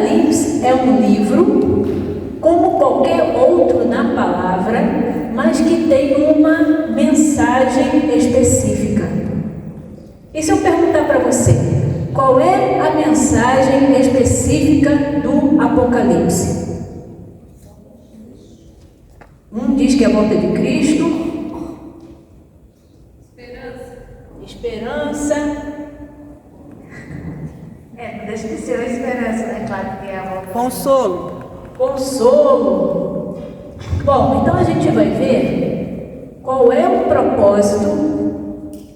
Apocalipse é um livro, como qualquer outro na palavra, mas que tem uma mensagem específica. E se eu perguntar para você, qual é a mensagem específica do Apocalipse? Um diz que é a volta de Cristo. Esperança. Quando a gente a esperança, é claro que é a volta. Consolo. Bom, então a gente vai ver qual é o propósito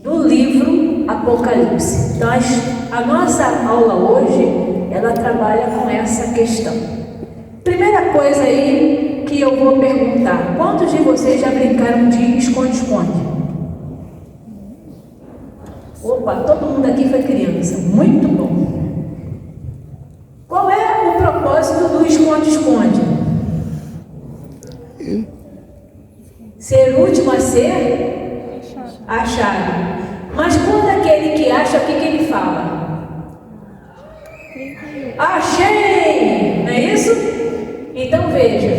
do livro Apocalipse. Então a nossa aula hoje, ela trabalha com essa questão. Primeira coisa aí que eu vou perguntar: quantos de vocês já brincaram de esconde-esconde? Opa, todo mundo aqui foi criança, muito bom. Qual é o propósito do esconde-esconde? Ser o último a ser achado. Mas quando aquele que acha, o que ele fala? Achei! Não é isso? Então veja,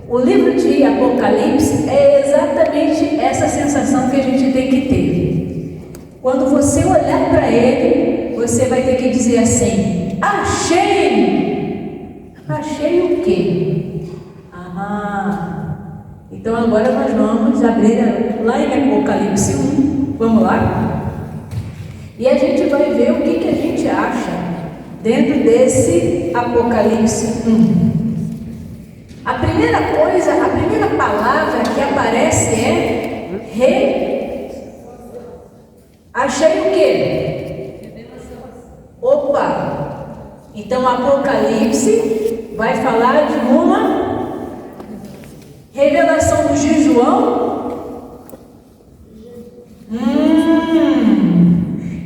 o livro de Apocalipse é exatamente essa sensação que a gente tem que ter. Quando você olhar para ele, você vai ter que dizer assim: achei! Achei o quê? Então agora nós vamos abrir lá em Apocalipse 1. Vamos lá? E a gente vai ver o que a gente acha dentro desse Apocalipse 1. A primeira coisa, a primeira palavra que aparece é Achei o quê? Opa! Então Apocalipse vai falar de uma revelação de João.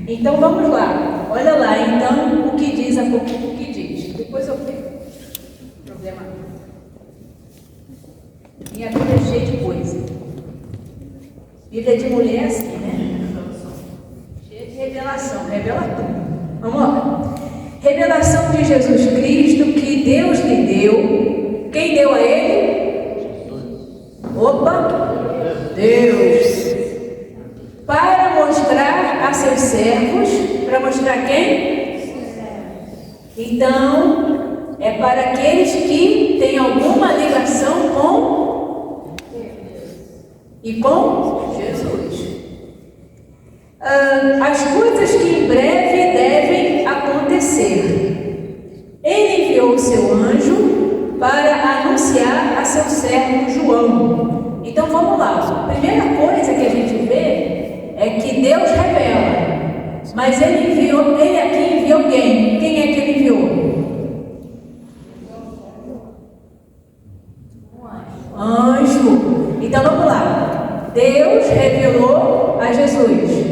Então vamos lá. Olha lá então o que diz Apocalipse. O que diz? Depois eu pego. Problema. Minha Bíblia é cheia de coisa. Bíblia de mulher é assim, né? Cheia de revelação. Revela tudo. Vamos lá. Revelação de Jesus Cristo que Deus lhe deu. Quem deu a ele? Opa! Deus! Para mostrar a seus servos. Para mostrar quem? Então, é para aqueles que têm alguma ligação com Jesus. As coisas que em breve devem acontecer. Ele enviou o seu anjo para anunciar a seu servo João. Então vamos lá. A primeira coisa que a gente vê é que Deus revela. Mas ele aqui enviou quem? Quem é que ele enviou? Anjo. Então vamos lá. Deus revelou a Jesus.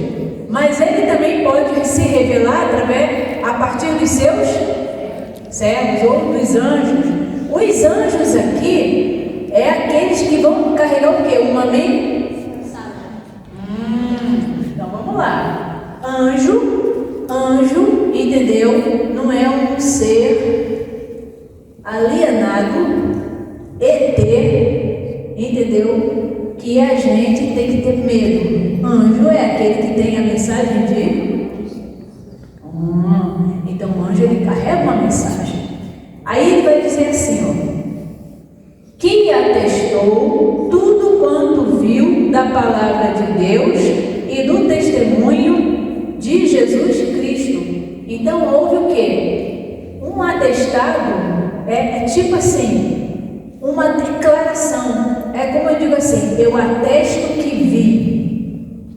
Mas ele também pode se revelar a partir dos seus servos ou dos anjos. Os anjos aqui é aqueles que vão carregar o quê? Uma mensagem. Então vamos lá. Anjo, entendeu? Não é um ser alienado, ET, entendeu? Que a gente tem que ter medo. Anjo é aquele que tem a mensagem de... Então o anjo ele carrega uma mensagem. Aí ele vai dizer assim, ó: que atestou tudo quanto viu da palavra de Deus e do testemunho de Jesus Cristo. Então houve o quê? Um atestado é tipo assim, uma declaração. É como eu digo assim: eu atesto que vi.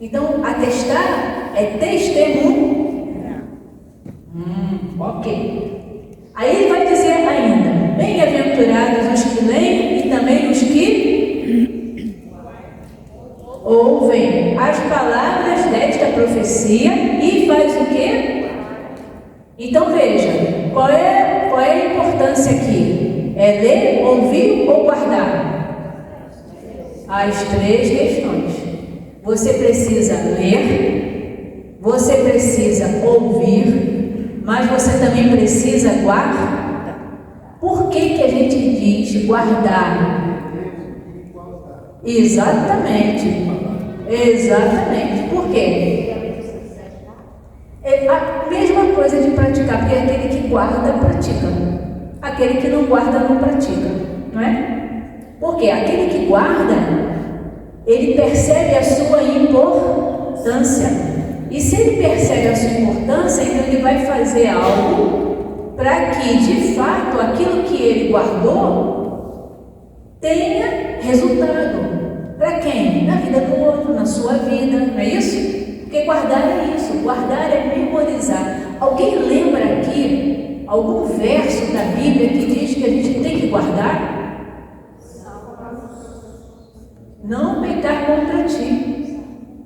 Então atestar é testemunho. Ok. Aí ele vai dizer ainda: bem-aventurados os que leem e também os que ouvem as palavras desta profecia e faz o quê? Então veja, qual é a importância aqui? É ler, ouvir ou guardar? As três questões. Você precisa ler, você precisa ouvir, mas você também precisa guardar. Por que a gente diz guardar? Exatamente. Exatamente. Por quê? É a mesma coisa de praticar, porque aquele que guarda, pratica. Aquele que não guarda, não pratica. Não é? Porque aquele que guarda, ele percebe a sua importância. E se ele percebe a sua importância, então ele vai fazer algo para que, de fato, aquilo que ele guardou tenha resultado. Para quem? Na vida do outro, na sua vida, não é isso? Porque guardar é isso, guardar é memorizar. Alguém lembra aqui algum verso da Bíblia que diz que a gente tem que guardar? Não pecar contra ti.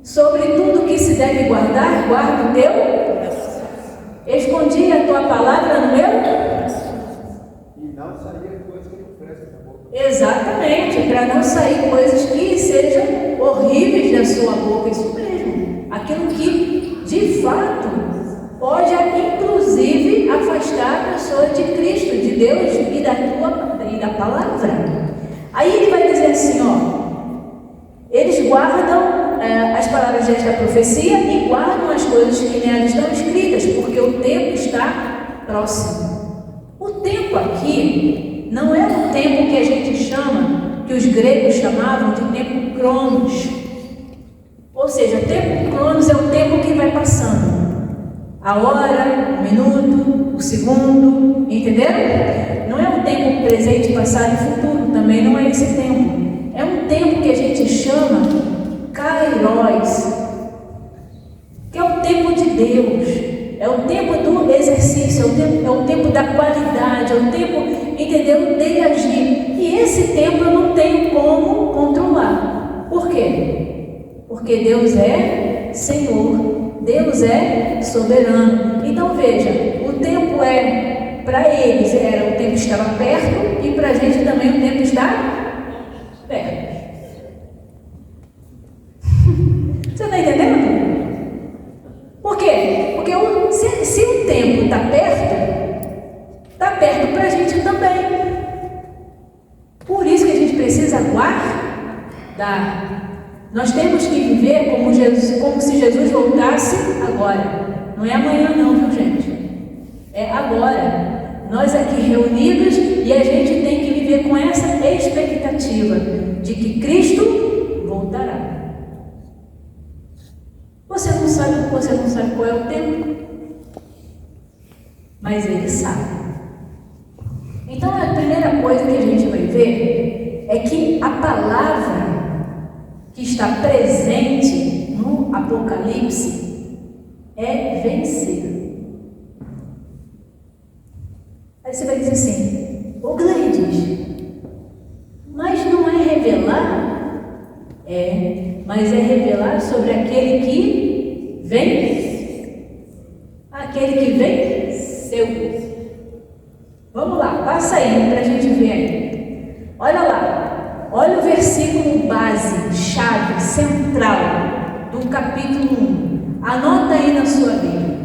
Sobre tudo que se deve guardar, guarda o teu. Escondi a tua palavra no meu. E não sair coisas que não prestam da boca. Exatamente, para não sair coisas que sejam horríveis da sua boca. Isso mesmo. Aquilo que, de fato, pode, inclusive, afastar a pessoa de Cristo, de Deus e da palavra. Aí ele vai dizer assim, ó. Eles guardam as palavras desta profecia e guardam as coisas que nelas estão escritas, porque o tempo está próximo. O tempo aqui não é o tempo que a gente chama, que os gregos chamavam de tempo cronos. Ou seja, tempo cronos é o tempo que vai passando. A hora, o minuto, o segundo, entenderam? Não é o tempo presente, passado e futuro, também não é esse tempo. É um tempo que a gente chama Kairos, que é o tempo de Deus, é o tempo do exercício, é o tempo da qualidade, é o tempo, entendeu, dele agir. E esse tempo eu não tenho como controlar. Por quê? Porque Deus é Senhor, Deus é soberano. Então veja, o tempo para eles o tempo estava perto, e para a gente também o tempo está perto. Você está entendendo? Por quê? Porque se o tempo está perto para a gente também. Por isso que a gente precisa guardar. Nós temos que viver como se Jesus voltasse agora. Não é amanhã não, viu gente? É agora. Nós aqui reunidos, e a gente tem que viver com essa expectativa de que Cristo voltará. Você não sabe qual é o tempo, mas Ele sabe. Então a primeira coisa que a gente vai ver é que a palavra que está presente no Apocalipse é vencer. Aí você vai dizer assim, ô Gleides, mas não é revelar? Mas é revelar sobre aquele que vence. Aquele que venceu. Vamos lá, passa aí para a gente ver aí. Olha lá, olha o versículo base, chave, central do capítulo 1. Anota aí na sua Bíblia.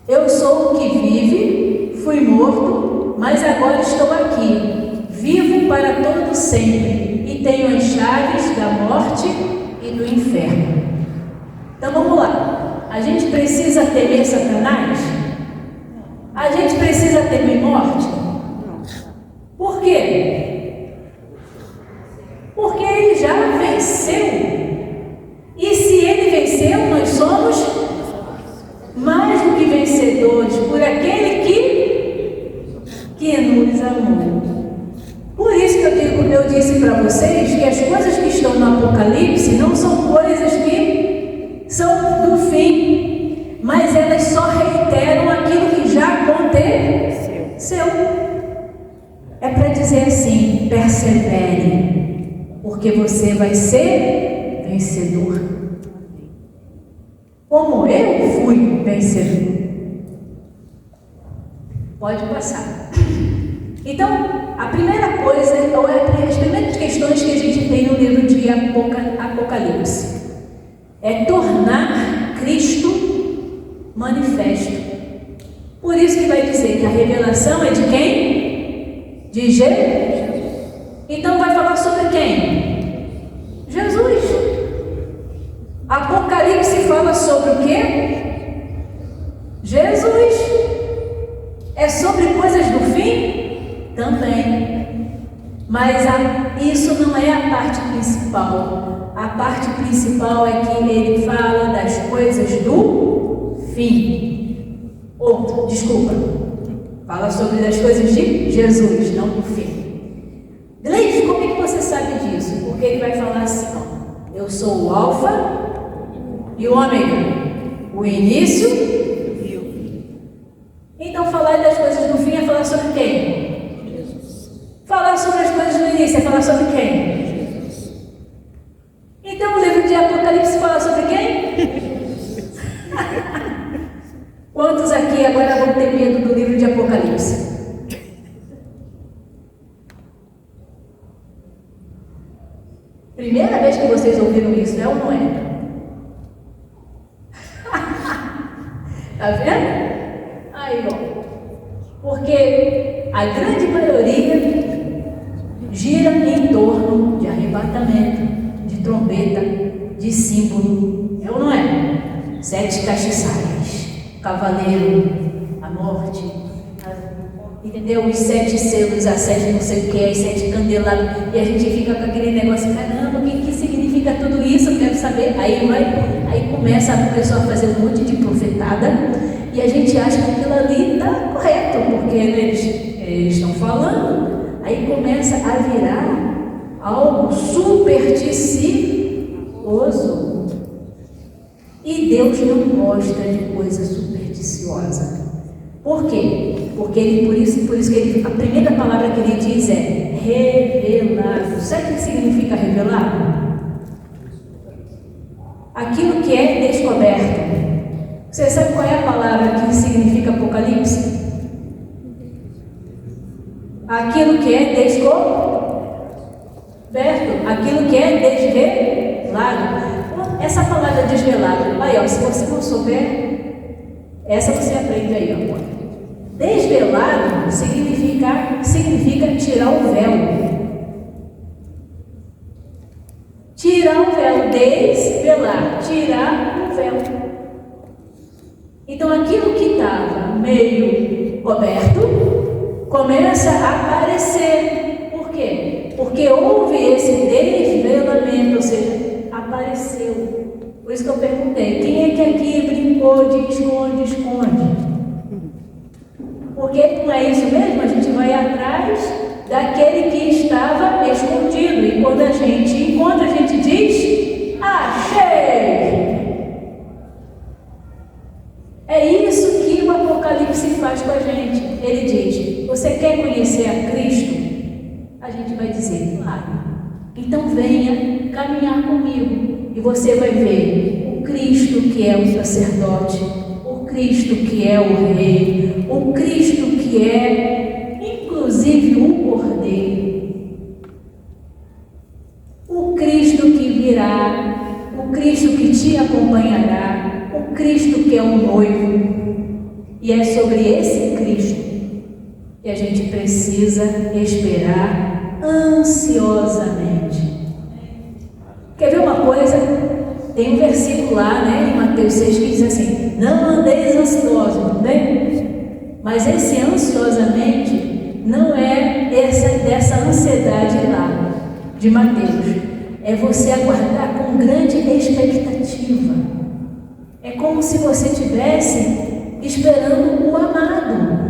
Eu sou o que vive, fui morto, mas agora estou aqui, vivo para todo sempre, e tenho as chaves da morte e do inferno. Então vamos lá. A gente precisa temer Satanás? A gente precisa temer morte? Por quê? Porque ele já venceu. E se ele venceu, nós somos mais do que vencedores por aquele que nos amou. Por isso que eu disse para vocês que as coisas que estão no Apocalipse não são coisas que são do fim, mas elas só reiteram aquilo que já aconteceu. É para dizer assim, persevere, porque você vai ser vencedor. Como eu fui vencedor. Pode passar. Então, a primeira coisa, ou as primeiras questões que a gente tem no livro de Apocalipse, é tornar Cristo manifesto. vai dizer que a revelação é de quem? De Jesus. Então vai falar sobre quem? Jesus. Apocalipse fala sobre o quê? Jesus. É sobre coisas do fim? Também. Mas isso não é a parte principal. A parte principal é que ele fala das coisas do fim. Desculpa. Fala sobre das coisas de Jesus, não do fim. Gleice, como é que você sabe disso? Porque ele vai falar assim, ó, eu sou o Alfa e o Ômega, o início e o fim. Então falar das coisas do fim é falar sobre quem? Jesus. Falar sobre as coisas do início é falar sobre quem? Jesus. Então o livro de Apocalipse fala sobre quem? Quantos aqui agora vão ter medo do livro de Apocalipse? Primeira vez que vocês ouviram isso, é ou não é? Tá vendo? Aí, ó. Porque a grande maioria gira em torno de arrebatamento, de trombeta, de símbolo. É ou não é? 7 castiçais, cavaleiro, a morte, entendeu? Os 7 selos, as 7 não sei o que, as 7 candelabros, e a gente fica com aquele negócio, caramba, o que significa tudo isso? Eu quero saber. Aí começa a pessoa a fazer um monte de profetada, e a gente acha que aquilo ali está correto, porque eles estão falando. Aí começa a virar algo supersticioso. E Deus não gosta de coisa supersticiosa. Por quê? Porque por isso que a primeira palavra que ele diz é revelado. Sabe o que significa revelado? Aquilo que é descoberto. Você sabe qual é a palavra que significa Apocalipse? Aquilo que é descoberto, aquilo que é desvelado. Essa palavra desvelado, aí ó, se você não souber, essa você aprende aí, ó. Desvelado significa tirar o véu. Tirar o véu, desvelar, tirar o véu. Então aquilo que estava meio coberto começa a aparecer. Por quê? Porque houve esse desvelamento, ou seja, apareceu. Por isso que eu perguntei, quem é que aqui brincou de esconde? Porque não é isso mesmo? A gente vai atrás daquele que estava escondido. E quando a gente encontra, a gente diz, achei! É isso que o Apocalipse faz com a gente. Ele diz, você quer conhecer a Cristo? A gente vai dizer, claro. Então venha caminhar comigo. E você vai ver o Cristo que é o sacerdote, o Cristo que é o rei, o Cristo que é, inclusive, o Cordeiro. O Cristo que virá, o Cristo que te acompanhará, o Cristo que é o noivo. E é sobre esse Cristo que a gente precisa esperar ansiosamente. Quer ver uma coisa? Tem um versículo lá, em Mateus 6, que diz assim, não andeis ansiosos, Mas esse ansiosamente não é dessa ansiedade lá de Mateus. É você aguardar com grande expectativa. É como se você estivesse esperando o amado.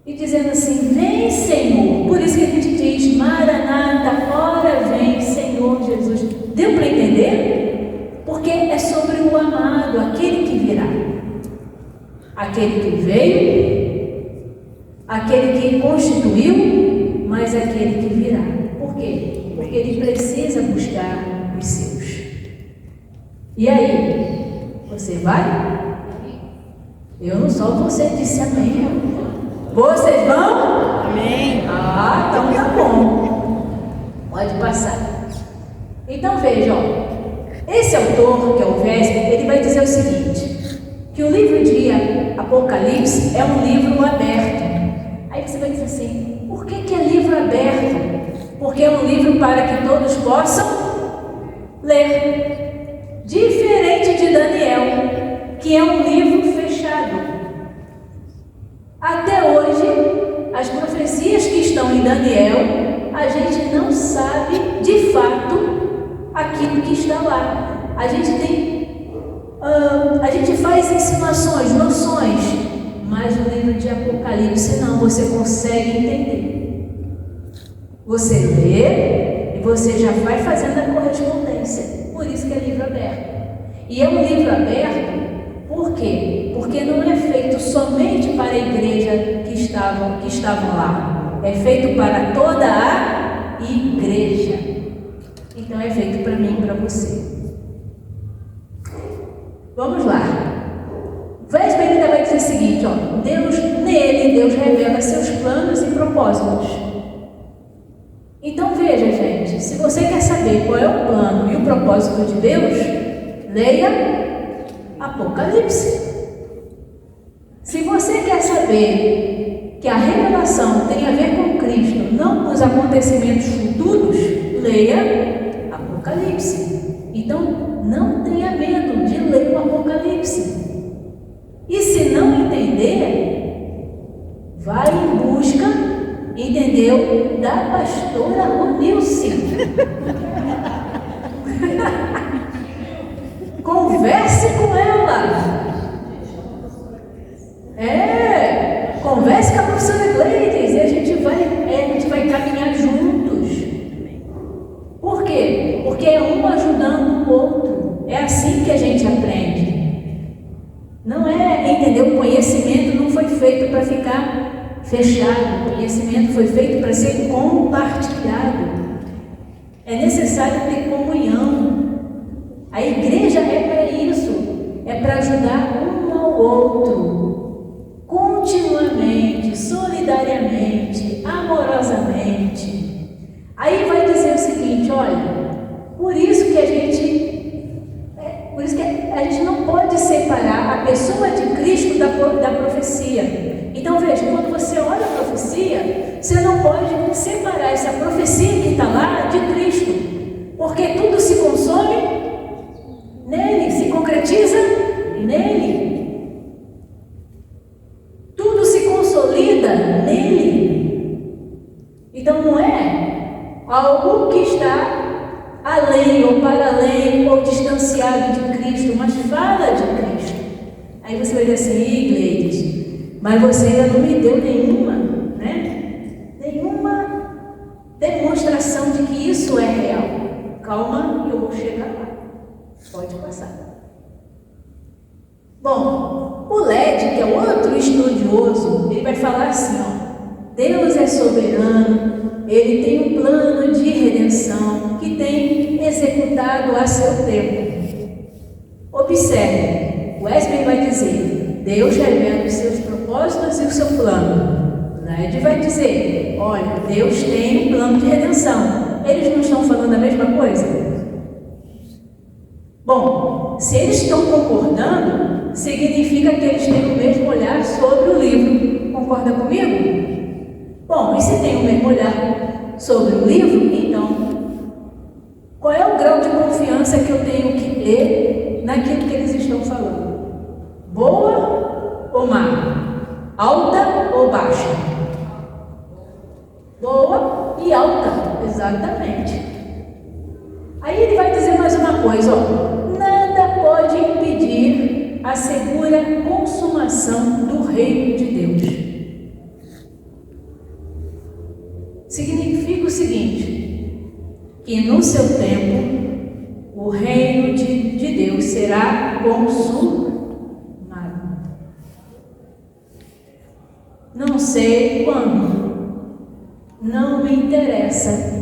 E dizendo assim, vem Senhor. Por isso que a gente diz, Maranata, ora vem Senhor Jesus. Deu para entender? Porque é sobre o amado, aquele que virá. Aquele que veio, aquele que constituiu, mas aquele que virá. Por quê? Porque ele precisa buscar os seus. E aí? Você vai? Eu não sou, você disse amém. Vocês vão? Amém. Ah, então tá bom. Pode passar. Então veja, esse autor, que é o Vésper, ele vai dizer o seguinte, que o livro de Apocalipse é um livro aberto. Aí você vai dizer assim, por que é livro aberto? Porque é um livro para que todos possam ler. Diferente de Daniel, que é um livro fechado. Até hoje, as profecias que estão em Daniel, a gente não sabe de fato aquilo que está lá. A gente faz insinuações, noções, mas no livro de Apocalipse não, você consegue entender. Você lê e você já vai fazendo a correspondência. Por isso que é livro aberto. E é um livro aberto, por quê? Porque não é feito somente para a igreja que estavam lá. É feito para toda a igreja. Então é feito para mim e para você. Vamos lá. Vésper ainda vai dizer o seguinte, ó, Deus revela seus planos e propósitos. Então veja, gente, se você quer saber qual é o plano e o propósito de Deus, leia Apocalipse. Se você quer saber que a revelação tem a ver com Cristo, não com os acontecimentos futuros, leia Apocalipse. Então, não tenha medo de ler o Apocalipse. E se não entender, vai em busca, entendeu, da pastora Ronilce. Converse com ela. Converse com a professora Gleides e a gente vai caminhar juntos. Por quê? Porque é um ajudando o outro. É assim que a gente aprende. Não é, entendeu? O conhecimento não foi feito para ficar fechado. O conhecimento foi feito para ser compartilhado. É necessário ter comunhão. A igreja é para isso. É para ajudar um ao outro. Continuamente, solidariamente, amorosamente. Aí vai dizer o seguinte, olha, por isso que a gente não pode separar a pessoa de Cristo da profecia. Então veja, quando você olha a profecia, você não pode separar essa profecia que está lá de Cristo, porque tudo se consome nele, se concretiza nele, tudo se consolida nele. Então não é algo que está além ou para além ou distanciado de Cristo, mas fala de Cristo. Aí você vai dizer assim, Gleides, mas você ainda não me deu nenhuma demonstração de que isso é real. Calma, eu vou chegar lá. Pode passar. Bom, o Led, que é outro estudioso, ele vai falar assim, ó, Deus é soberano, ele tem um plano de redenção que tem executado a seu tempo. Observe, Wesley vai dizer, Deus revela os seus propósitos e o seu plano. Led vai dizer, olha, Deus tem um plano de redenção. Eles não estão falando a mesma coisa? Bom, se eles estão concordando, significa que eles têm o mesmo olhar sobre o livro. Concorda comigo? Bom, e se tem o mesmo olhar sobre o livro, então, qual é o grau de confiança que eu tenho que ter naquilo que eles estão falando? Boa ou má? Alta ou baixa? Boa e alta, exatamente. Aí ele vai dizer mais uma coisa, ó, nada pode impedir a segura consumação do reino de Deus. Significa o seguinte, que no seu tempo o reino de Deus será consumado. Não sei quando, não me interessa.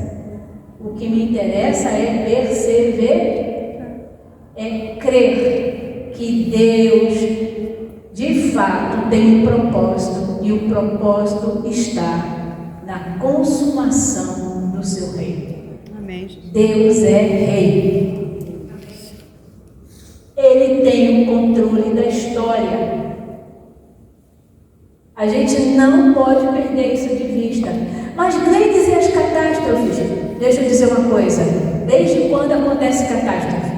O que me interessa é perceber, é crer que Deus de fato tem um propósito e o propósito está na consumação do seu reino. Amém. Deus é rei. Ele tem o controle da história. A gente não pode perder isso de vista. Mas Gleides e as catástrofes, deixa eu dizer uma coisa, desde quando acontece catástrofe?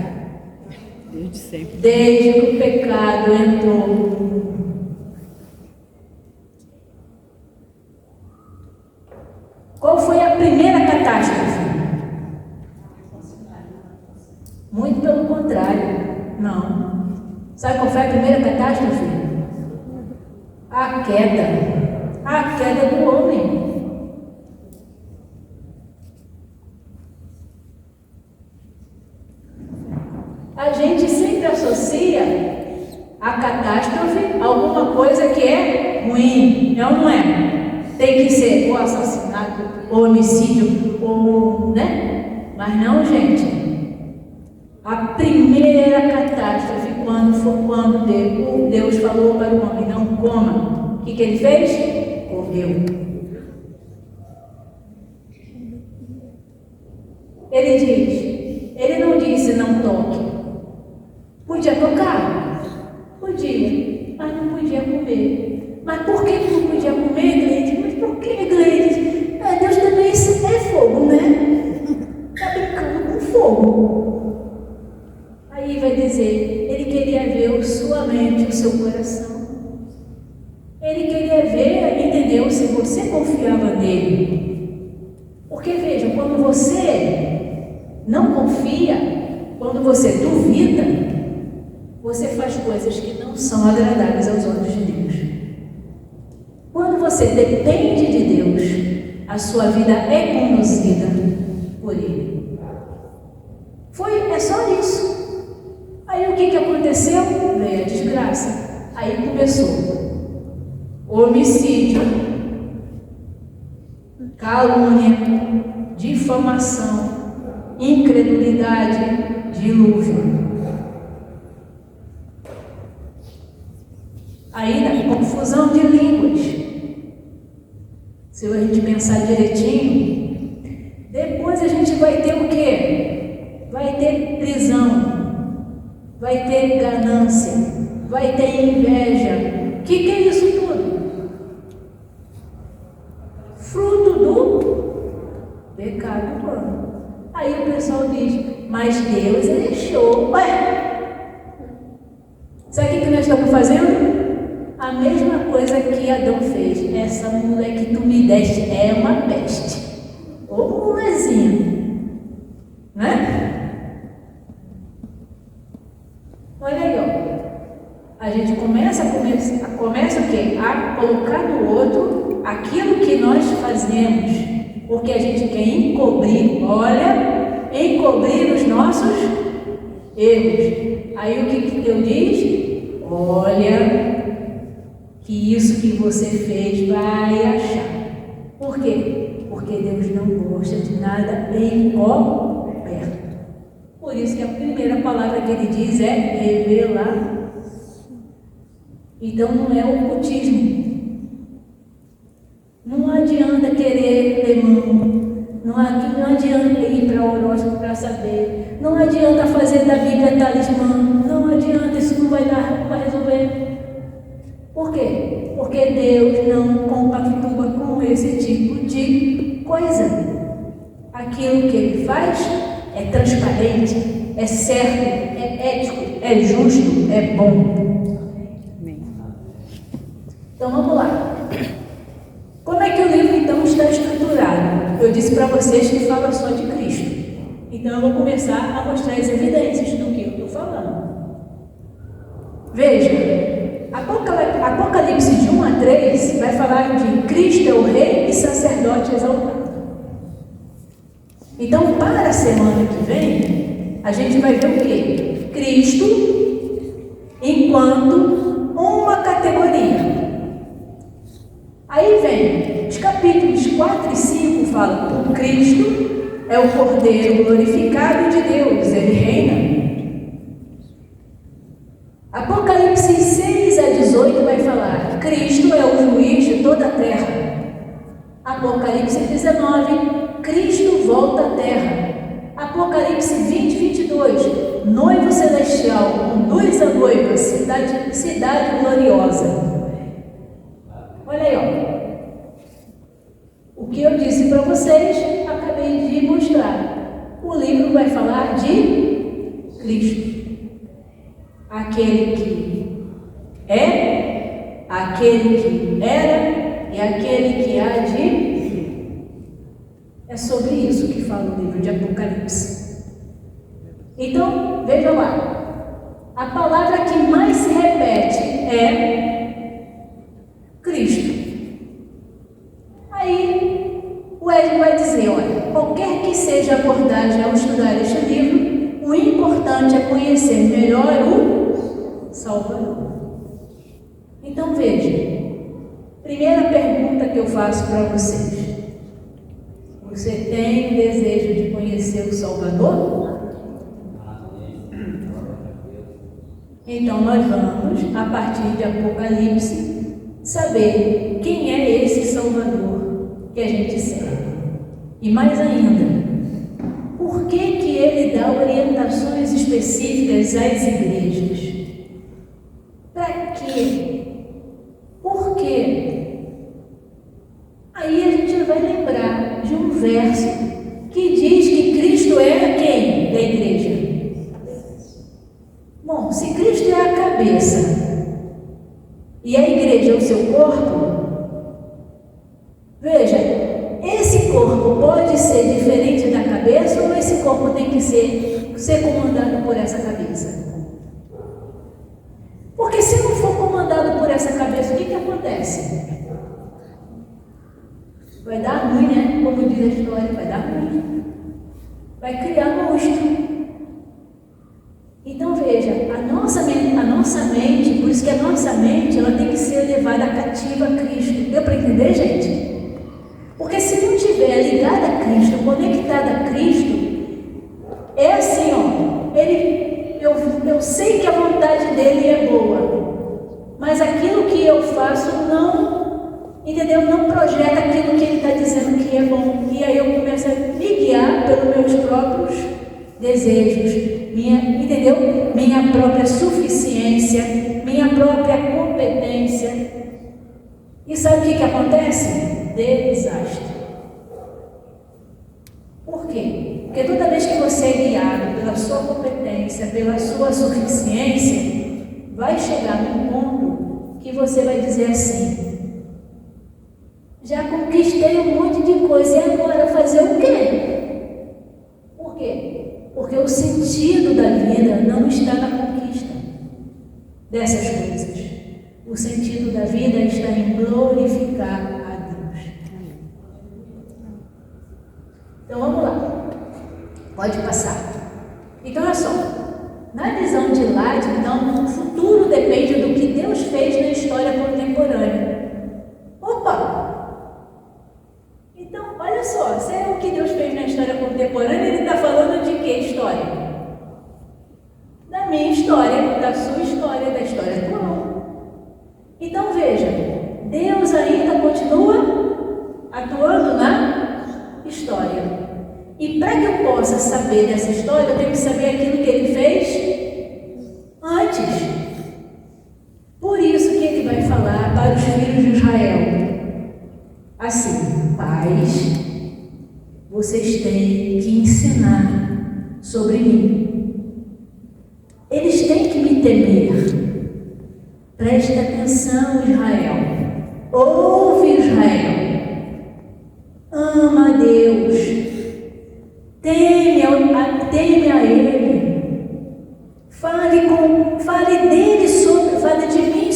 Desde sempre. Desde que o pecado entrou. Qual foi a primeira catástrofe? Muito pelo contrário, não. Sabe qual foi a primeira catástrofe? A queda do homem. A gente sempre associa a catástrofe a alguma coisa que é ruim, é ou não é? Tem que ser ou assassinato, ou homicídio, ou, né? Mas não, gente. A primeira catástrofe, quando Deus falou para o homem, não coma, o que ele fez? Comeu. Ele não disse não toque. Podia tocar? Podia, mas não podia comer. Mas por que não podia comer, Gleides? Mas por que, Gleides? Deus também é fogo, né? Está brincando com fogo. Aí vai dizer, ele queria ver sua mente, o seu coração. Ele queria ver, entendeu? Se você confiava nele. Porque veja, quando você não confia, quando você duvida, você faz coisas que não são agradáveis aos olhos de Deus. Quando você depende de Deus, a sua vida é conduzida por Ele. É só isso. Aí o que aconteceu? Veio a desgraça. Aí começou homicídio, calúnia, difamação, incredulidade, dilúvio. Aí confusão de línguas. Se a gente pensar direitinho, depois a gente vai ter o quê? Vai ter prisão, vai ter ganância, vai ter inveja. O que é isso tudo? Fruto do pecado humano. Aí o pessoal diz, mas Deus deixou. Ué, sabe o que nós estamos fazendo? A mesma coisa que Adão fez. Essa mulher que tu me deste é uma peste. Ô molezinha, né? Olha aí, ó. A gente começa o quê? A colocar no outro aquilo que nós fazemos. Porque a gente quer encobrir, encobrir os nossos erros. Aí o que Deus diz? Olha, que isso que você fez vai achar. Por quê? Porque Deus não gosta de nada encoberto. Por isso que a primeira palavra que ele diz é revelar. Então não é ocultismo. Não adianta querer ter mão. Não adianta ir para o horóscopo para saber. Não adianta fazer da Bíblia talismã. Não adianta, isso não vai dar, não vai resolver. Por quê? Porque Deus não compactua com esse tipo de coisa. Aquilo que Ele faz é transparente, é certo, é ético, é justo, é bom. Então vamos lá. Como é que o livro então está estruturado? Eu disse para vocês que fala só de Cristo. Então eu vou começar a mostrar as evidências do que eu estou falando. Veja. Apocalipse de 1 a 3 vai falar de Cristo é o Rei e sacerdote exaltado. Então, para a semana que vem, a gente vai ver o quê? Cristo enquanto uma categoria. Aí vem, os capítulos 4 e 5 falam que o Cristo é o Cordeiro glorificado de Deus, ele reina. Apocalipse 6 a 18 vai falar, Cristo é o juiz de toda a terra. Apocalipse 19, Cristo volta à terra. Apocalipse 20, 22. Noivo celestial conduz a noiva, cidade gloriosa. Olha aí, ó. O que eu disse para vocês, acabei de mostrar. O livro vai falar de Cristo. Aquele que é, aquele que era e aquele que há de vir. É sobre isso que fala o livro de Apocalipse. Então, veja lá. A palavra que mais se repete é Cristo. Aí, o Ed vai dizer, olha, qualquer que seja a abordagem ao estudar este livro, o importante é conhecer melhor o Salvador. Então, veja. Primeira pergunta que eu faço para vocês. Você tem desejo de conhecer o Salvador? Então nós vamos, a partir de Apocalipse, saber quem é esse Salvador que a gente serve. E mais ainda, por que ele dá orientações específicas às igrejas? Para quê? Por quê? Aí a gente vai lembrar de um verso que diz que Cristo é quem da igreja? Bom, se Cristo é a cabeça e a igreja é o seu corpo, veja, esse corpo pode ser diferente da cabeça ou esse corpo tem que ser comandado por essa cabeça? Porque se não for comandado por essa cabeça, o que acontece? Vai dar ruim, né? Como diz a história, vai dar ruim. Vai criar monstro. Então veja, a nossa mente, por isso que a nossa mente, ela tem que ser levada cativa a Cristo. Deu para entender, gente? Porque se não estiver ligada a Cristo, conectada a Cristo, é assim, ó, eu sei que a vontade dele é boa, mas aquilo que eu faço não, entendeu? Não projeta aquilo que ele está dizendo que é bom. E aí eu começo a me guiar pelos meus próprios desejos, entendeu? Minha própria suficiência, minha própria competência. E sabe o que acontece? Desastre. Por quê? Porque toda vez que você é guiado pela sua competência, pela sua suficiência, vai chegar num ponto que você vai dizer assim: já conquistei um monte de coisa, e agora fazer o quê? Por quê? Porque o sentido da vida não está na conquista dessas coisas. O sentido da vida está em glorificar a Deus. Então vamos lá. Pode passar. Então olha só. Na visão de Light, então, o futuro depende do que Deus fez na história contemporânea. Opa! Então, olha só, se é o que Deus fez na história contemporânea, ele está falando de que história? Da minha história, da sua história, da história atual. Então veja, Deus ainda continua atuando na história. E para que eu possa saber dessa história, eu tenho que saber aquilo que ele fez antes. Por isso que ele vai falar para os filhos de Israel assim: pais, vocês têm que ensinar sobre mim. Eles têm que me temer. Preste atenção, Israel. Ouve, Israel. Ama a Deus. Teme a Ele. Fale dele fale de mim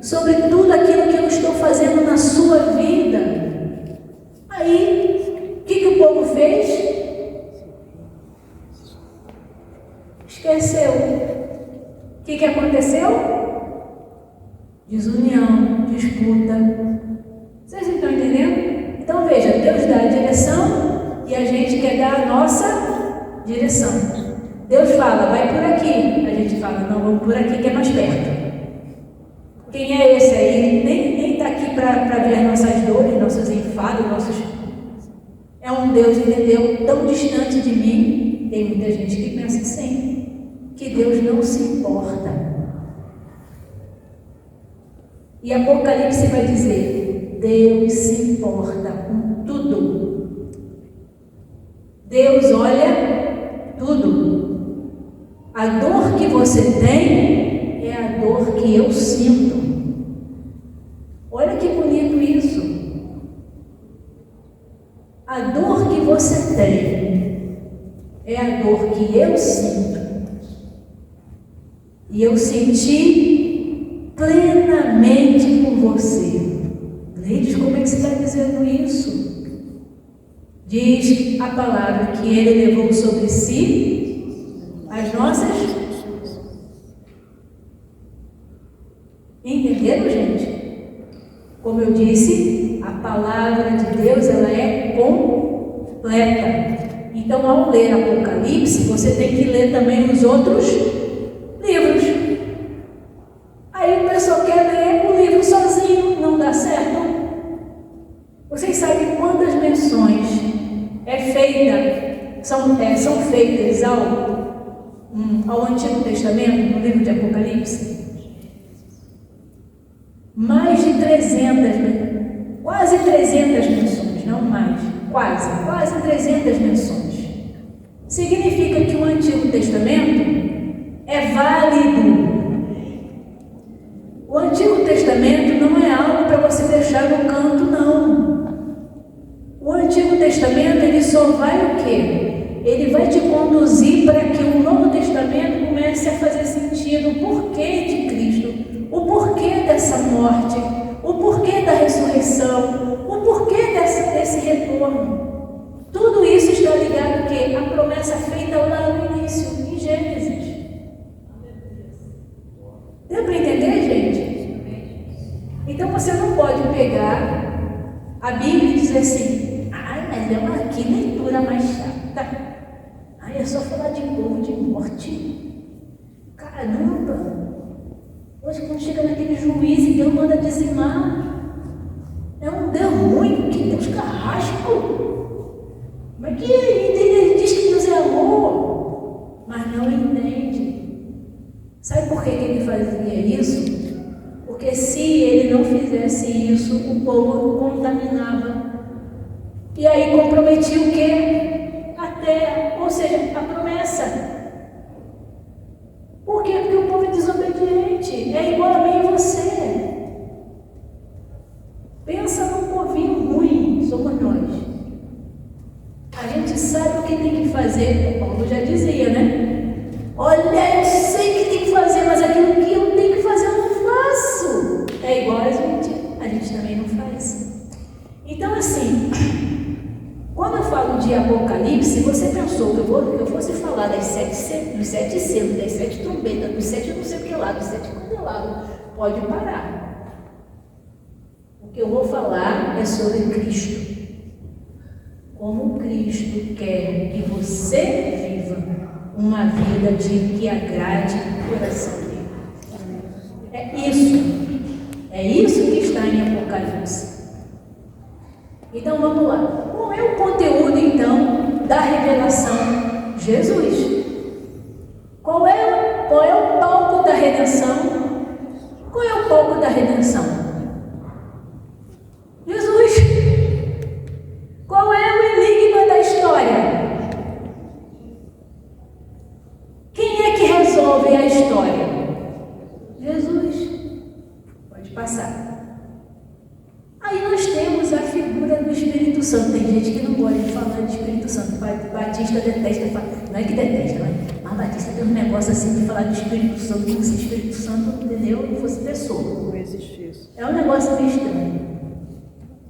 sobre tudo aquilo que eu estou fazendo na sua vida. Aí, o que o povo fez? Esqueceu. O que aconteceu? Desunião, disputa. Vocês estão entendendo? Então veja, Deus dá a direção e a gente quer dar a nossa direção. Deus fala, vai por aqui. A gente fala, não, vamos por aqui que é mais perto. Quem é esse aí? Nem está aqui para ver nossas dores, nossos enfados, É um Deus, entendeu, tão distante de mim. Tem muita gente que pensa assim, que Deus não se importa. E Apocalipse vai dizer, Deus se importa com tudo. Deus olha tudo. A dor que você tem é a dor que eu sinto. Olha que bonito isso. A dor que você tem é a dor que eu sinto. E eu senti plenamente por você. Leides, como é que você está dizendo isso? Diz a palavra que Ele levou sobre si as nossas. Entenderam, gente? Como eu disse, a palavra de Deus, ela é completa. Então, ao ler Apocalipse, você tem que ler também os outros livros. Aí o pessoal quer ler o livro sozinho, não dá certo. Vocês sabem quantas menções são feitas ao Antigo Testamento, no livro de Apocalipse? Mais de 300, quase 300 menções, não mais, quase 300 menções. Significa que o Antigo Testamento é válido. O Antigo Testamento não é algo para você deixar no canto, não. O Antigo Testamento, ele só vai o quê? Ele vai te conduzir para que o Novo Testamento comece a fazer sentido. O porquê de Cristo, o porquê dessa morte, o porquê da ressurreição, o porquê desse retorno. Tudo isso está ligado que a promessa feita lá no início, em Gênesis. Deu para entender, gente? Então você não pode pegar a Bíblia e dizer assim, mas é uma que leitura mais chata. É só falar de povo, de morte. Caramba! Hoje quando chega naquele juiz e Deus manda dizimar, é um Deus ruim, que Deus carrasco. Mas que ele diz que Deus é amor, mas não entende. Sabe por que ele fazia isso? Porque se ele não fizesse isso, o povo contaminava. E aí comprometia o quê? A terra, ou seja, a promessa. Por quê? Porque o povo é desobediente. É igual a mim e você. Pensa num povinho ruim, somos nós. A gente sabe o que tem que fazer. O Paulo já dizia, né? Olha, eu sei que tem que fazer, mas aquilo que eu tenho que fazer eu não faço. É igual a gente também não faz. Então, assim, quando eu falo de Apocalipse, você pensou que eu fosse falar dos sete selos, das 7 trombetas, dos 7 não sei o que lá, dos 7 candelabros. Pode parar. O que eu vou falar é sobre Cristo. Como Cristo quer que você viva uma vida que agrade o coração dele. É isso que está em Apocalipse. Então vamos lá. Qual é o conteúdo então da revelação? Jesus. Qual é o palco da redenção? Qual é o palco da redenção? Jesus. Qual é o enigma da história? Quem é que resolve a história? Jesus. Pode passar. Aí nós temos a figura do Espírito Santo. Tem gente que não gosta de falar de Espírito Santo. Batista detesta, não é que detesta, mas Batista tem um negócio assim de falar de Espírito Santo, como se Espírito Santo, entendeu, não fosse pessoa. Não existe isso. É um negócio meio estranho.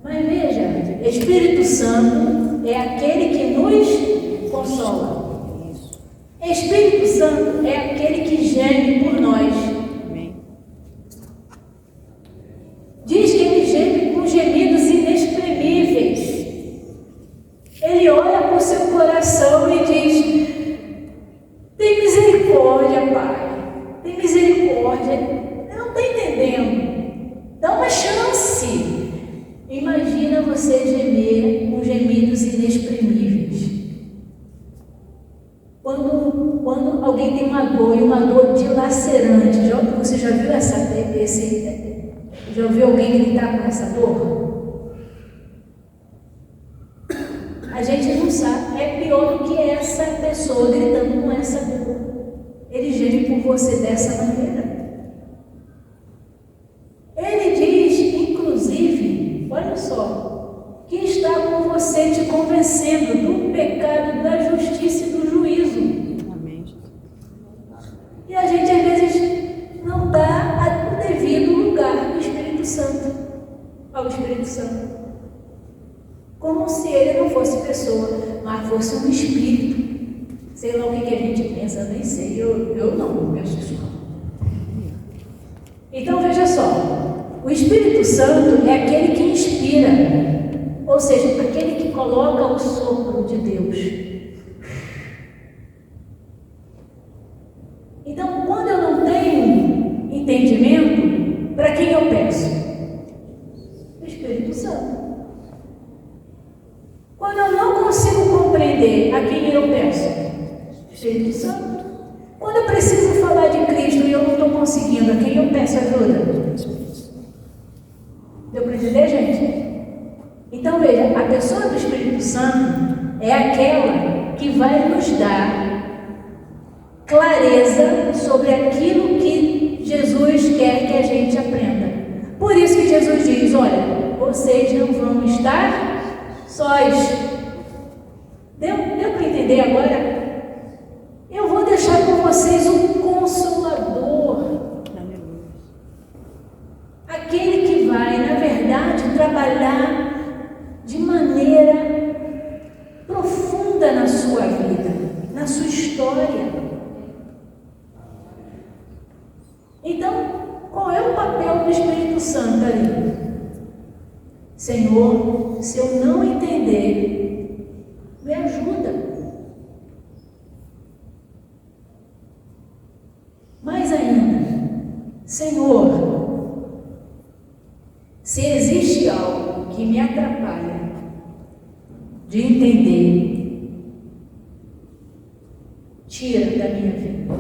Mas veja, Espírito Santo é aquele que nos consola. Espírito Santo é aquele que geme por nós. Amém. Diz que ele geme com gemidos inexprimíveis. Ele olha para o seu coração e diz: tem misericórdia, Pai. Tem misericórdia. Não está entendendo. Dá uma chance. Imagina você gemer com gemidos inexprimíveis. Você já viu já ouviu alguém gritar com essa dor? A gente não sabe, é pior do que essa pessoa gritando com essa dor. Ele geme por você dessa maneira. Ele diz, inclusive, olha só, que está com você te convencendo do pecado, da justiça e do juízo. Amém. E a gente às vezes não dá o devido lugar do Espírito Santo, ao Espírito Santo. Como se ele não fosse pessoa, mas fosse um espírito. Sei lá o que a gente pensa, nem sei. Eu não penso isso não. Então veja só, o Espírito Santo é aquele que inspira, ou seja, aquele que coloca o sopro de Deus. Então, quando eu não tenho entendimento, para quem eu peço? O Espírito Santo. Quando eu não consigo compreender a quem eu peço? O Espírito Santo. Quando eu preciso falar de Cristo e eu não estou conseguindo, a quem eu peço ajuda? Deu para entender, gente? Então veja, a pessoa do Espírito Santo é aquela que vai nos dar clareza sobre aquilo que Jesus quer que a gente aprenda. Por isso que Jesus diz, olha, vocês não vão estar sós. Deu para entender agora? Eu vou deixar com vocês um Consolador. Aquele que vai, na verdade, trabalhar de maneira profunda na sua vida, na sua história. Então, qual é o papel do Espírito Santo ali? Senhor, se eu não entender, me ajuda. Mais ainda, Senhor, se existe algo que me atrapalha de entender, tira da minha vida.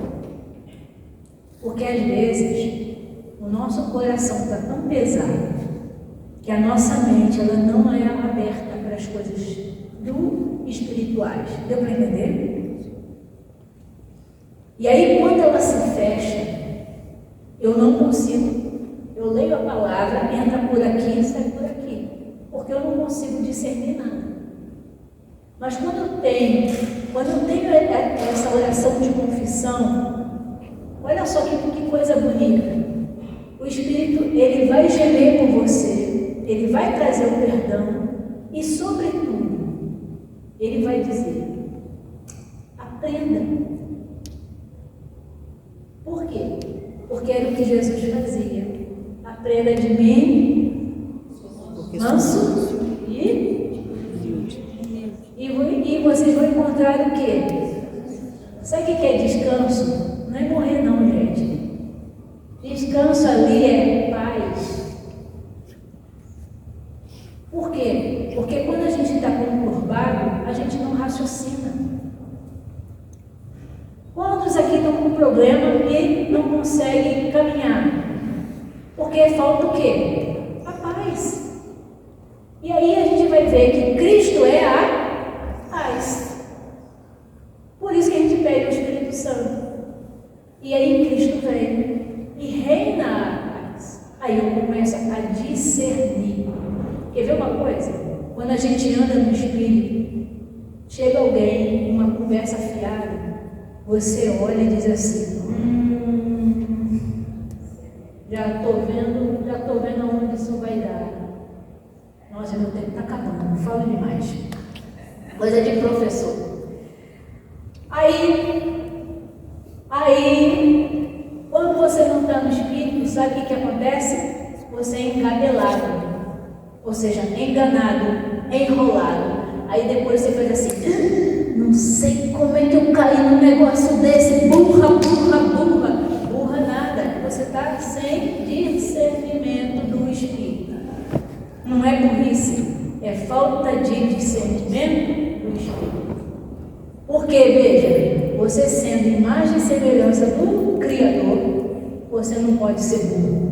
Porque às vezes o nosso coração está tão pesado que a nossa mente ela não é aberta para as coisas do espirituais. Deu para entender? E aí quando ela se fecha, eu não consigo, eu leio a palavra, entra por aqui e sai por aqui, porque eu não consigo discernir nada. Mas quando eu tenho essa oração de confissão, olha só que coisa bonita. O Espírito, ele vai gemer por você, ele vai trazer o perdão e, sobretudo, ele vai dizer, aprenda. Por quê? Porque era o que Jesus fazia. Aprenda de mim, manso e vocês vão encontrar o quê? Sabe o que é descanso? Não é morrer não, gente. Descanso ali é paz. Por quê? Porque quando a gente está conturbado, a gente não raciocina. Quantos aqui estão com problema e não conseguem caminhar? Porque falta o quê? A paz. E aí a gente vai ver que Cristo é a paz. Por isso que a gente pede o Espírito Santo. E aí Cristo vem e reina a paz. Aí eu começo a discernir. Quer ver uma coisa? Quando a gente anda no Espírito, chega alguém, uma conversa fiada, você olha e diz assim, já estou vendo aonde isso vai dar. Nossa, meu tempo está acabando, não falo demais. Coisa de professor. Aí, quando você não está no Espírito, sabe o que acontece? Você é encabelado, ou seja, enganado, enrolado. Aí depois você faz assim, não sei como é que eu caí num negócio desse, burra nada. Você está sem discernimento do Espírito. Não é burrice, é falta de discernimento do Espírito. Porque, veja, você sendo imagem e semelhança do Criador, você não pode ser burro.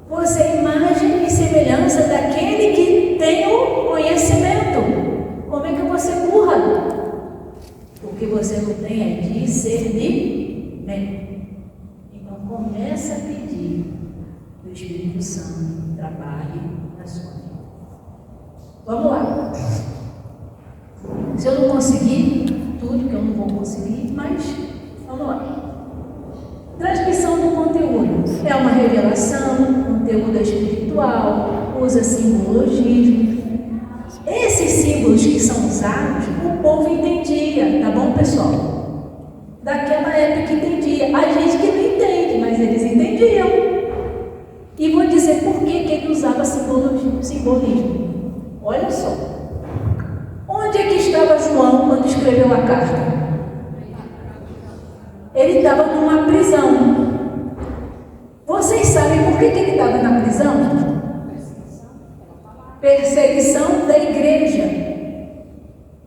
Você é imagem e semelhança daquele que tem o conhecimento. Como é que você é burra? Porque você não tem é discernimento. Então começa a pedir que o Espírito Santo trabalhe na sua vida. Vamos lá. Se eu não conseguir tudo, que eu não vou conseguir, mas vamos lá. Transmissão do conteúdo. É uma revelação, conteúdo espiritual, usa simbologismo. Esses símbolos que são usados, o povo entendia, tá bom, pessoal? Daquela época entendia. A gente que não entende, mas eles entendiam. E vou dizer por que ele usava simbolismo. Olha só. Onde é que estava João quando escreveu a carta? Ele estava numa prisão. Vocês sabem por que ele estava na prisão? Perseguição da igreja.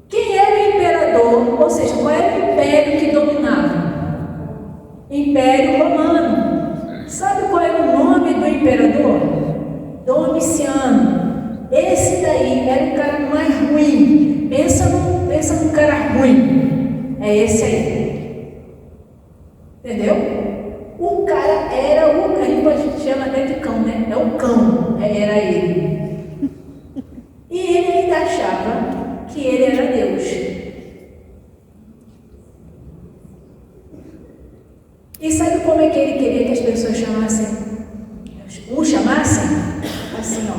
Quem era o imperador? Ou seja, qual era o império que dominava? Império Romano. Sabe qual era o nome do imperador? Domiciano. Esse daí era o cara mais ruim. Pensa num cara ruim. É esse aí. Entendeu? O cara era o cão, a gente chama até de cão, né? É o cão, era ele. E ele ainda achava que ele era Deus. E sabe como é que ele queria que as pessoas chamassem? O chamassem? Assim, ó.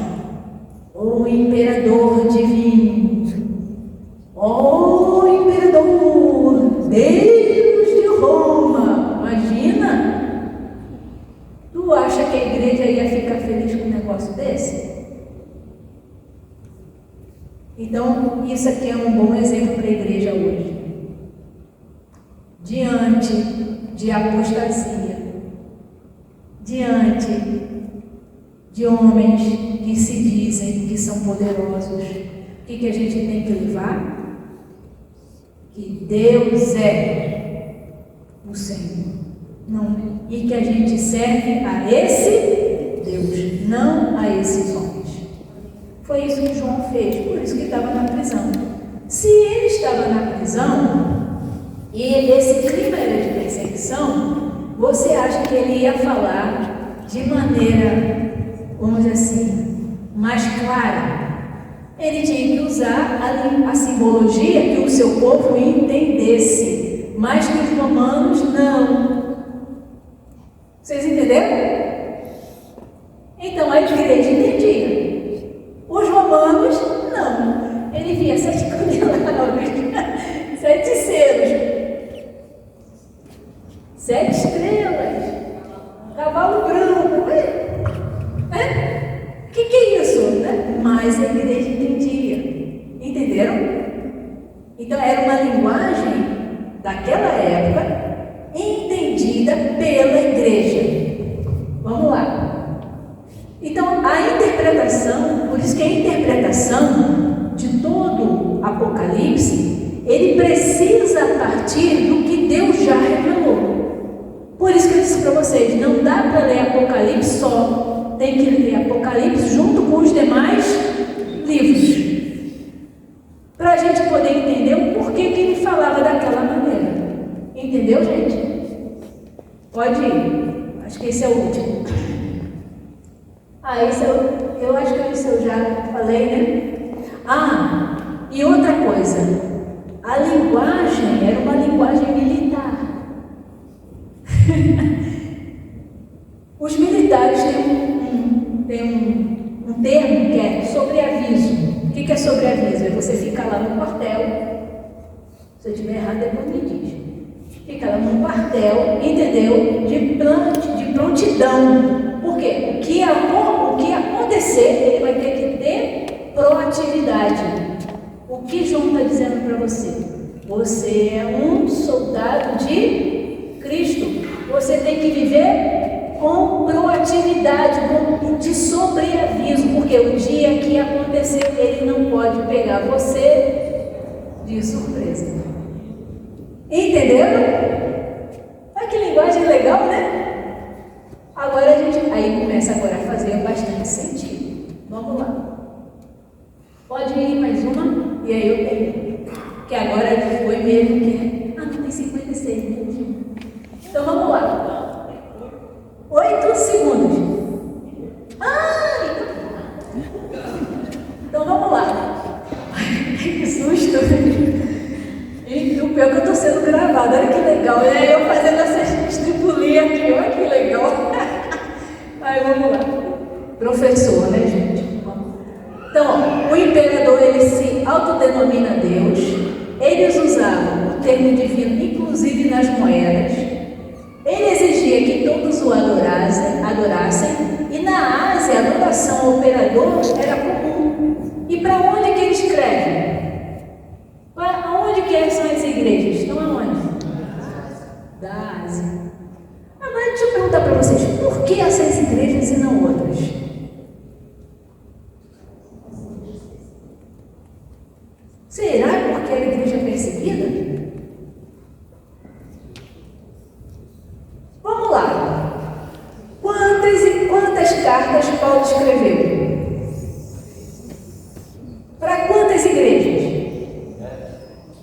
O imperador divino. O imperador, Deus de Roma. Imagina? Tu acha que a igreja ia ficar feliz com um negócio desse? Então, isso aqui é um bom exemplo para a igreja hoje. Diante de apostasia, diante de homens que se dizem que são poderosos, o que a gente tem que levar? Que Deus é o Senhor. Não, e que a gente serve a esse Deus, não a esses homens. Foi isso que João fez, por isso que estava na prisão. Se ele estava na prisão e esse clima era de perseguição, você acha que ele ia falar de maneira, vamos dizer assim, mais clara? Ele tinha que usar a simbologia que o seu povo entendesse, mas que os romanos não. Vocês entenderam? Então a igreja entendia. Os romanos, não. Ele via 7 candelabros, 7 selos, 7 estrelas, cavalo branco. O que é isso? Mas a igreja entendia. Entenderam? Então era uma linguagem daquela época entendida pela igreja. Vamos lá. Então, a interpretação, por isso que a interpretação de todo Apocalipse, ele precisa partir do que Deus já revelou. Por isso que eu disse para vocês, não dá para ler Apocalipse só, tem que ler Apocalipse junto com os demais livros, para a gente poder entender o porquê que ele falava daquela maneira. Entendeu, gente? Pode ir, acho que esse é o último. Esse eu acho que isso eu já falei, né? E outra coisa, a linguagem era uma linguagem militar. Os militares têm um termo que é sobreaviso. O que é sobreaviso? É você ficar lá no quartel. Se eu estiver errado, depois me diz. Fica lá no quartel, entendeu? De prontidão. Por quê? O que acontecer, ele vai ter que ter proatividade. O que João está dizendo para você? Você é um soldado de Cristo. Você tem que viver com proatividade, de sobreaviso, porque o dia que acontecer, ele não pode pegar você de surpresa. Entenderam? Olha que linguagem legal, né? Agora a gente aí começa agora a fazer bastante sentido. Vamos lá. Pode ir mais uma e aí eu tenho. Que agora foi mesmo que... Ah, não, tem 56 minutos. Então vamos lá. 8 segundos. Ah! Então vamos lá. Que susto. E o pior é que eu estou sendo gravado. Olha que legal. E aí eu fazendo essa estripulia aqui. Olha que legal. Aí vamos lá. Professor, né, gente? Então, o imperador, ele se autodenomina Deus. Eles usavam o termo divino, inclusive nas moedas. Ele exigia que todos o adorassem. E na Ásia, a adoração ao imperador era comum. E para onde que ele escreve? Aonde que são as igrejas? Estão aonde? Da Ásia. Agora deixa eu perguntar para vocês, por que essas igrejas e não outras? Será porque era igreja perseguida? Vamos lá. Quantas cartas Paulo escreveu? Para quantas igrejas?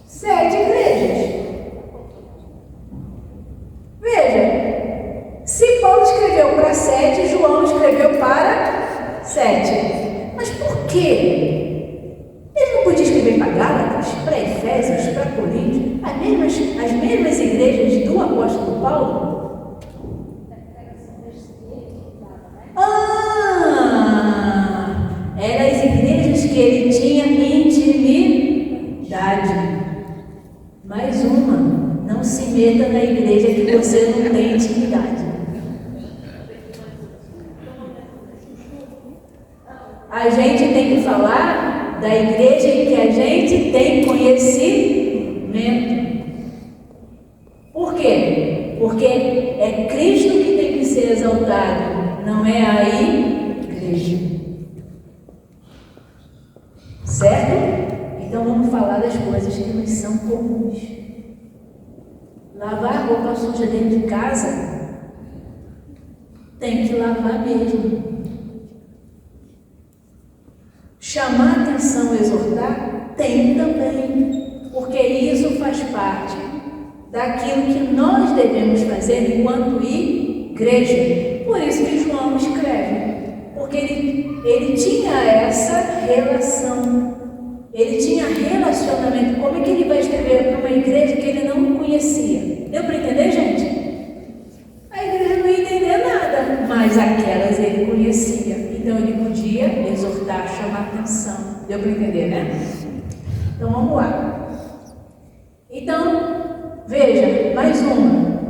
7 igrejas. Veja, se Paulo escreveu para 7, João escreveu para 7. Mas por quê? Ele não podia escrever para Gálatas, para Efésios, para Coríntios, as mesmas igrejas do apóstolo Paulo? Eram as igrejas que ele tinha intimidade. Mais uma, não se meta na igreja que você não tem intimidade. A gente tem que falar da igreja em que a gente tem conhecimento. Por quê? Porque é Cristo que tem que ser exaltado, não é a igreja. Certo? Então vamos falar das coisas que nos são comuns. Lavar roupa suja dentro de casa, tem que lavar mesmo. Chamar atenção, exortar, tem também, porque isso faz parte daquilo que nós devemos fazer enquanto igreja. Por isso que João escreve, porque ele tinha essa relação. Ele tinha relacionamento. Como é que ele vai escrever para uma igreja que ele não conhecia? Deu para entender, gente? A igreja não ia entender nada, mas aquelas ele conhecia. Então ele podia exortar, chamar atenção. Deu para entender, né? Então vamos lá. Então, veja, mais uma.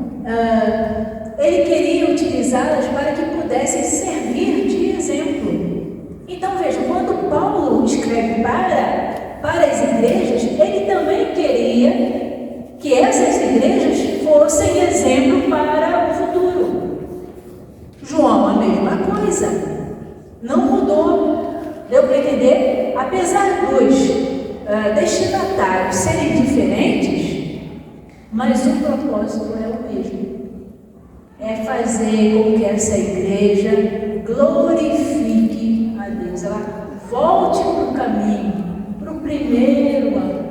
Ele queria utilizá-las para que pudessem servir de exemplo. Então veja, quando Paulo escreve para as igrejas, ele também queria que essas igrejas fossem exemplo para o futuro. João, a mesma coisa, não mudou. Deu para entender? Apesar dos destinatários serem diferentes, mas o propósito é o mesmo. É fazer com que essa igreja glorifique a Deus. Ela volte para o caminho, para o primeiro amor.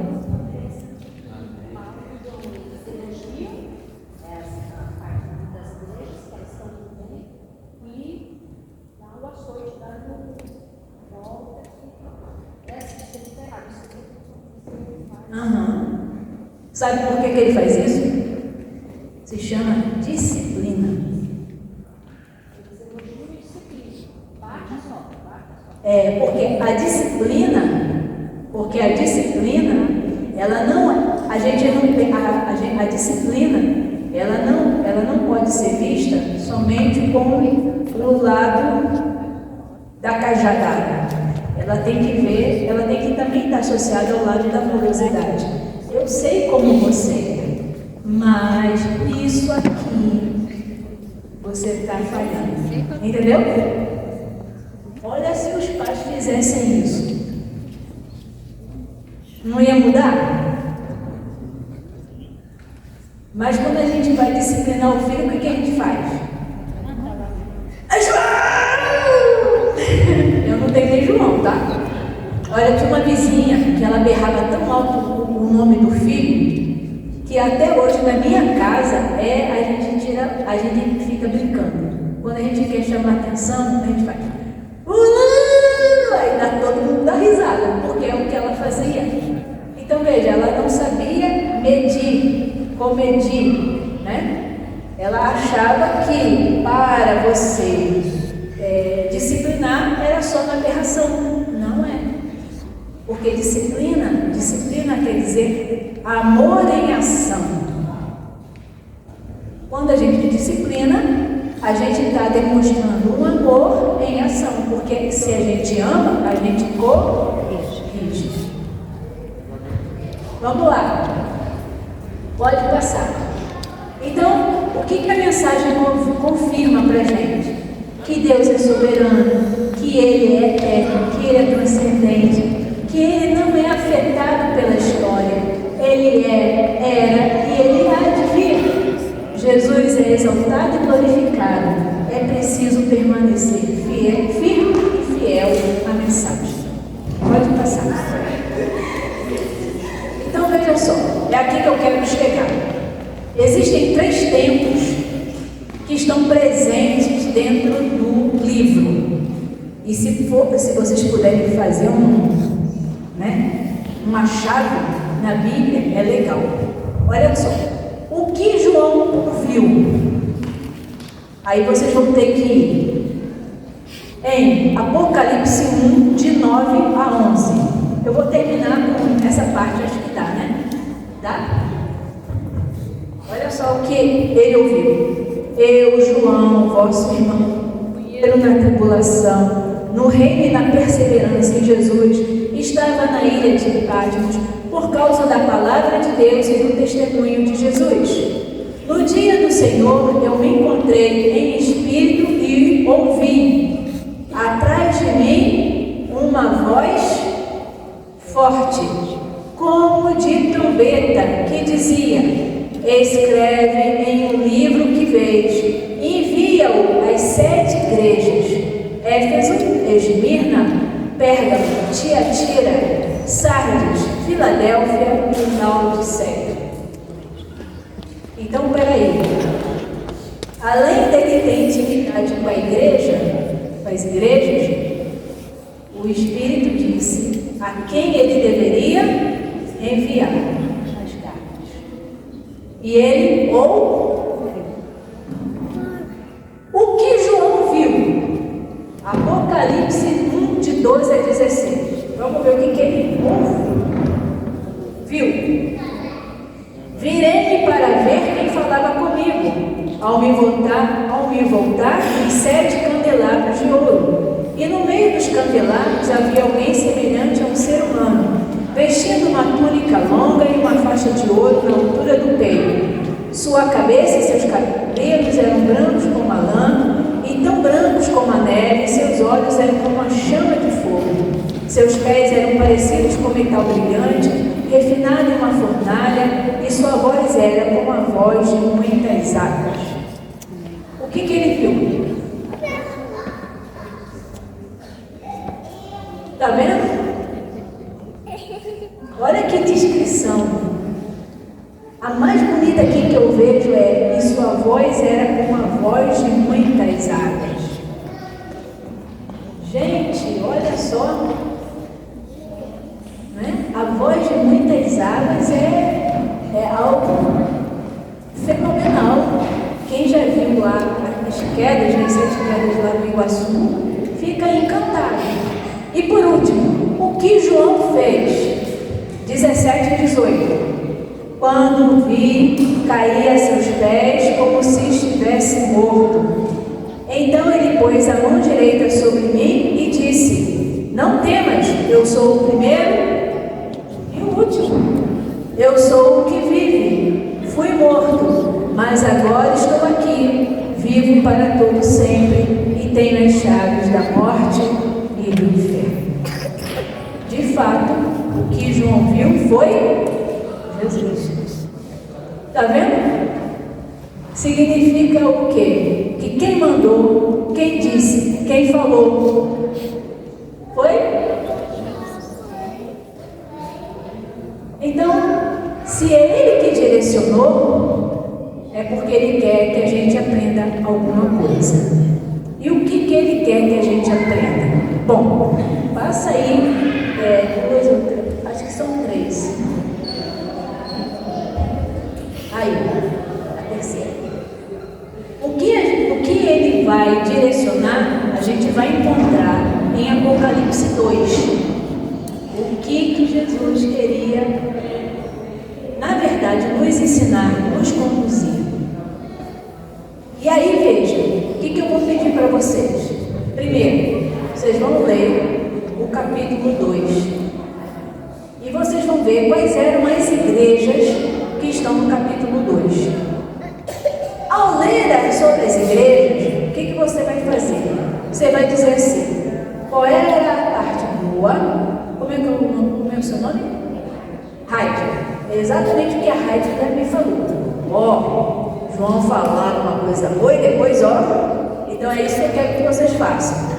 Sabe por que ele faz isso? Se chama disciplina. Porque a disciplina, ela não, a disciplina, ela não pode ser vista somente como o lado da cajadada. Ela tem que também estar associada ao lado da morosidade. Eu sei como você é, mas isso aqui você está falhando. Entendeu? Olha se os pais fizessem isso. Não ia mudar? Mas quando a gente vai disciplinar o filho, o que a gente faz? É João! Eu não tenho nem João, tá? Olha, tinha uma vizinha que ela berrava tão alto o nome do filho, que até hoje na minha casa a gente fica brincando. Quando a gente quer chamar atenção, a gente faz aí todo mundo dá risada, porque é o que ela fazia. Então veja, ela não sabia comedir, né? Ela achava que para você disciplinar era só na aberração. Não é. Porque disciplina quer dizer amor em ação. Quando a gente disciplina, a gente está demonstrando um amor em ação, porque se a gente ama, a gente corrige. Vamos lá. Pode passar. Então, o que a mensagem confirma para a gente? Que Deus é soberano, que Ele é eterno, que Ele é transcendente, que Ele não é afetado pela história. Ele era e Ele há de vir. Jesus é exaltado e glorificado. É preciso permanecer firme e fiel à mensagem. Pode passar. Então veja só, é aqui que eu quero chegar. Existem 3 tempos que estão presentes dentro do livro. E se vocês puderem fazer uma chave na Bíblia, é legal. Olha só. O que João viu? Aí vocês vão ter que ir em Apocalipse 1, de 9 a 11. Eu vou terminar com essa parte, acho que dá, né? Dá? Olha só o que ele ouviu. Eu, João, vosso irmão, primeiro na tribulação, no reino e na perseverança em Jesus, estava na ilha de Patmos, por causa da palavra de Deus e do testemunho de Jesus. No dia do Senhor, eu me encontrei em espírito e ouvi, atrás de mim, uma voz forte, como de trombeta, que dizia: escreve em um livro que vês, envia-o às 7 igrejas: Éfeso, Esmirna, Pérgamo, Tiatira, Sardes, Filadélfia e Laodiceia. Então, peraí. Além dele ter intimidade com a igreja, com as igrejas, o Espírito disse a quem ele deveria enviar as cartas. E ele ouviu. O que João viu? Apocalipse 1, de 12 a 16. Vamos ver o que ele ouviu. Viu? Virei-me para ver quem falava comigo. Ao me voltar, vi 7 candelabros de ouro. E no meio dos candelabros havia alguém semelhante a um ser humano, vestindo uma túnica longa e uma faixa de ouro na altura do peito. Sua cabeça e seus cabelos eram brancos como a lã, e tão brancos como a neve, e seus olhos eram como a chama de fogo. Seus pés eram parecidos com metal brilhante, refinado em uma fornalha, e sua voz era como a voz de muitas águas. O que ele viu? Está vendo? Olha que descrição. A mais bonita aqui que eu vejo é: e sua voz era como a voz de muitas águas. Gente, olha só. Né? A voz de muitas águas é algo fenomenal. Quem já viu lá as quedas, as 7 quedas lá no Iguaçu, fica encantado. E por último, o que João fez? 17 e 18. Quando vi, caí a seus pés como se estivesse morto. Então ele pôs a mão direita sobre mim e disse: não temas, eu sou o primeiro e o último. Eu sou o que vive. Fui morto, mas agora estou aqui, vivo para todo sempre, e tenho as chaves da morte e do inferno. De fato, o que João viu foi Jesus. Está vendo? significa o quê? Que quem mandou, quem disse, quem falou, foi? Então, se é Ele que direcionou, é porque Ele quer que a gente aprenda alguma coisa. E o que Ele quer que a gente aprenda? Bom, passa aí, duas ou três, acho que são três. Aí, a terceira. O que Ele vai direcionar, a gente vai encontrar em Apocalipse 2. O que Jesus queria, na verdade, nos ensinar, nos conduzir. E aí, vejam, o que eu vou pedir para vocês? Primeiro, vocês vão ler o capítulo 2. E vocês vão ver quais eram as igrejas que estão no capítulo 2. Ao ler sobre as igrejas, o que você vai fazer? Você vai dizer assim, qual era a parte boa? Como é o seu nome? Heidegger. É exatamente o que a Heidegger me falou. João falar uma coisa boa e depois, então é isso que eu quero que vocês façam.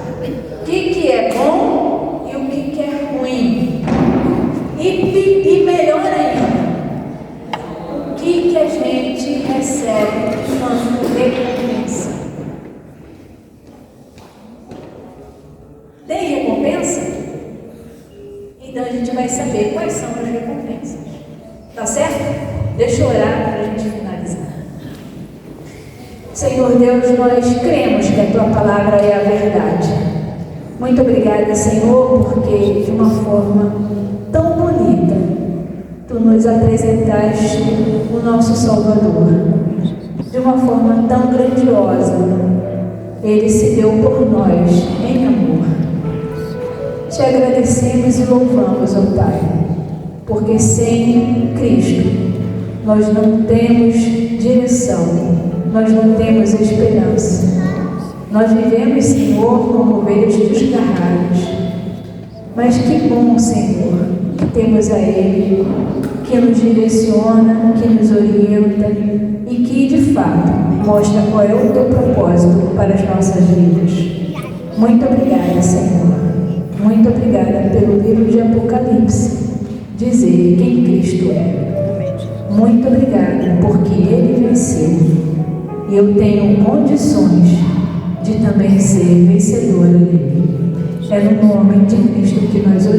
O que é bom e o que é ruim. E melhor ainda, o que a gente recebe quando recompensa. Tem recompensa? Então a gente vai saber quais são as recompensas. Tá certo? Deixa eu orar para a gente finalizar. Senhor Deus, nós cremos que a Tua palavra é a verdade. Muito obrigada, Senhor, porque de uma forma tão bonita, Tu nos apresentaste o nosso Salvador. De uma forma tão grandiosa, Ele se deu por nós em amor. Te agradecemos e louvamos, ó Pai, porque sem Cristo nós não temos direção, nós não temos esperança. Nós vivemos, Senhor, como ovelhas desgarradas. Mas que bom, Senhor, que temos a Ele, que nos direciona, que nos orienta e que, de fato, mostra qual é o Teu propósito para as nossas vidas. Muito obrigada, Senhor. Muito obrigada pelo livro de Apocalipse dizer quem Cristo é. Muito obrigada porque Ele venceu e eu tenho condições de também ser vencedora dele. É no nome de Cristo que nós oramos.